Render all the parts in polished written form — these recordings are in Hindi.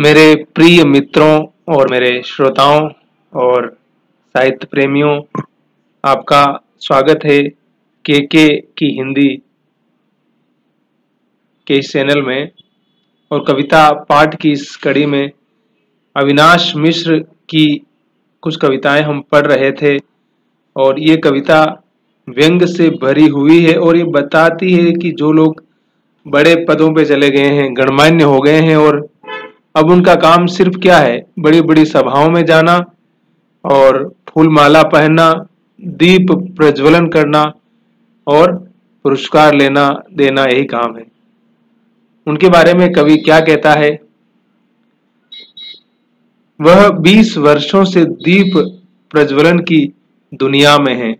मेरे प्रिय मित्रों और मेरे श्रोताओं और साहित्य प्रेमियों, आपका स्वागत है के की हिंदी के इस चैनल में। और कविता पाठ की इस कड़ी में अविनाश मिश्र की कुछ कविताएं हम पढ़ रहे थे और ये कविता व्यंग से भरी हुई है और ये बताती है कि जो लोग बड़े पदों पे चले गए हैं, गणमान्य हो गए हैं और अब उनका काम सिर्फ क्या है, बड़ी बड़ी सभाओं में जाना और फूल माला पहनना, दीप प्रज्वलन करना और पुरस्कार लेना देना, यही काम है। उनके बारे में कवि क्या कहता है? वह 20 वर्षों से दीप प्रज्वलन की दुनिया में है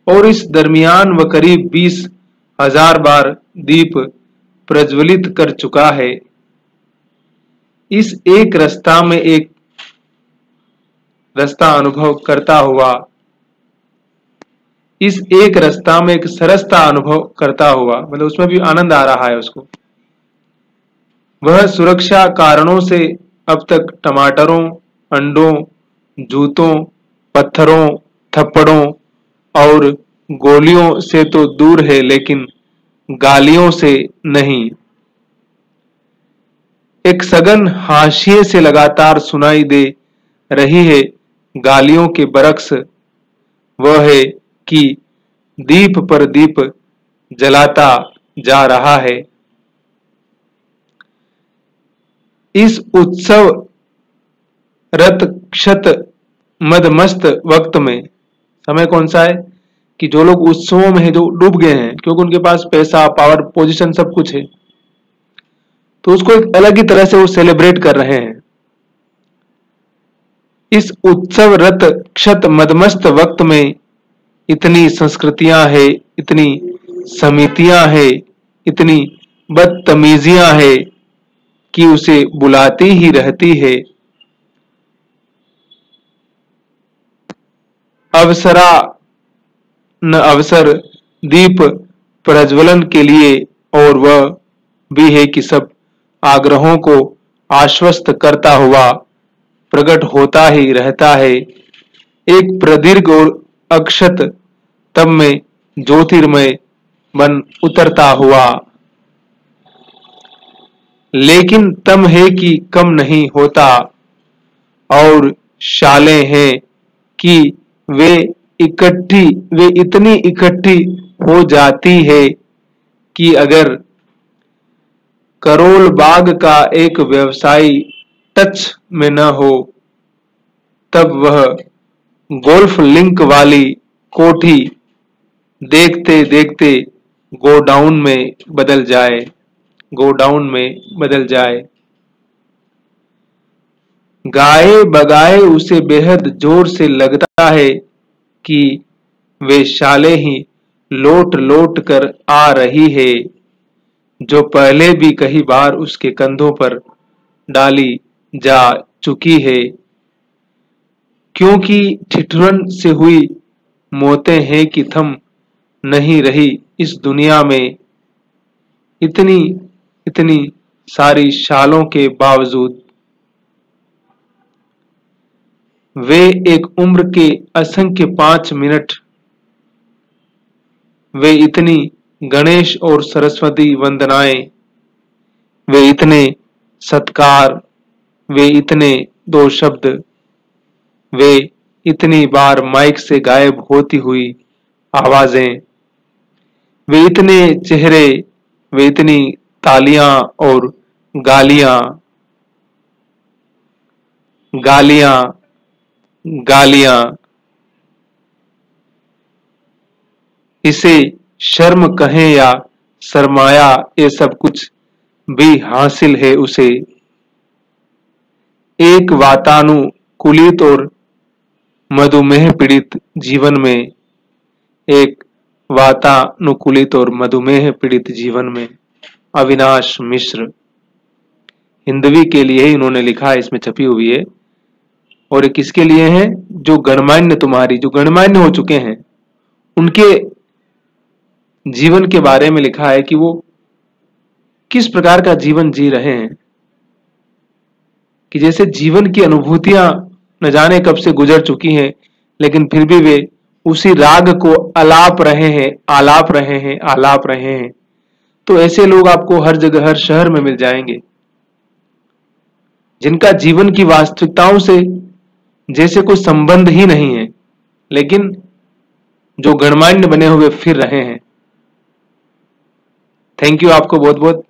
और इस दरमियान वह करीब 20,000 बार दीप प्रज्वलित कर चुका है। इस एक रास्ता में एक रास्ता अनुभव करता हुआ, इस एक रास्ता में एक सरसता अनुभव करता हुआ, मतलब उसमें भी आनंद आ रहा है उसको। वह सुरक्षा कारणों से अब तक टमाटरों, अंडों, जूतों, पत्थरों, थप्पड़ों और गोलियों से तो दूर है, लेकिन गालियों से नहीं। एक सघन हाशिए से लगातार सुनाई दे रही है गालियों के बरक्स। वह है कि दीप पर दीप जलाता जा रहा है। इस उत्सव रत क्षत मदमस्त वक्त में, समय कौन सा है कि जो लोग उत्सवों में है, जो डूब गए हैं क्योंकि उनके पास पैसा, पावर, पोजीशन सब कुछ है, तो उसको एक अलग ही तरह से वो सेलिब्रेट कर रहे हैं। इस उत्सव रत क्षत मदमस्त वक्त में इतनी संस्कृतियां है, इतनी समितियां है, इतनी बदतमीजियां है कि उसे बुलाती ही रहती है। अवसरा न अवसर दीप प्रज्वलन के लिए, और वह भी है कि सब आग्रहों को आश्वस्त करता हुआ प्रकट होता ही रहता है। एक प्रदीर्घ और अक्षत तब में ज्योतिर्मय बन उतरता हुआ, लेकिन तम है कि कम नहीं होता और शाले हैं कि वे इतनी इकट्ठी हो जाती है कि अगर करोल बाग का एक व्यवसायी टच में न हो, तब वह गोल्फ लिंक वाली कोठी देखते देखते गोडाउन में बदल जाए। गाए बगाए उसे बेहद जोर से लगता है कि वे शाले ही लोट लोट कर आ रही है, जो पहले भी कई बार उसके कंधों पर डाली जा चुकी है, क्योंकि ठिठुरन से हुई मौतें हैं कि थम नहीं रही इस दुनिया में इतनी इतनी सारी शालों के बावजूद। वे एक उम्र के असंख्य 5 मिनट, वे इतनी गणेश और सरस्वती वंदनाएं, वे इतने सत्कार, वे इतने 2 शब्द, वे इतनी बार माइक से गायब होती हुई आवाजें, वे इतने चेहरे, वे इतनी तालियां और गालियां, गालियां, गालियां। इसे शर्म कहें या सरमाया, ये सब कुछ भी हासिल है उसे। एक वातानुकूलित और मधुमेह पीड़ित जीवन में, एक वातानुकूलित और मधुमेह पीड़ित जीवन में। अविनाश मिश्र, हिंदवी के लिए ही इन्होंने लिखा है, इसमें छपी हुई है। और ये किसके लिए है? जो गणमान्य, जो गणमान्य हो चुके हैं, उनके जीवन के बारे में लिखा है कि वो किस प्रकार का जीवन जी रहे हैं। कि जैसे जीवन की अनुभूतियां न जाने कब से गुजर चुकी हैं, लेकिन फिर भी वे उसी राग को आलाप रहे हैं, आलाप रहे हैं, आलाप रहे हैं। तो ऐसे लोग आपको हर जगह, हर शहर में मिल जाएंगे, जिनका जीवन की वास्तविकताओं से जैसे कोई संबंध ही नहीं है, लेकिन जो गणमान्य बने हुए फिर रहे हैं। थैंक यू आपको बहुत बहुत।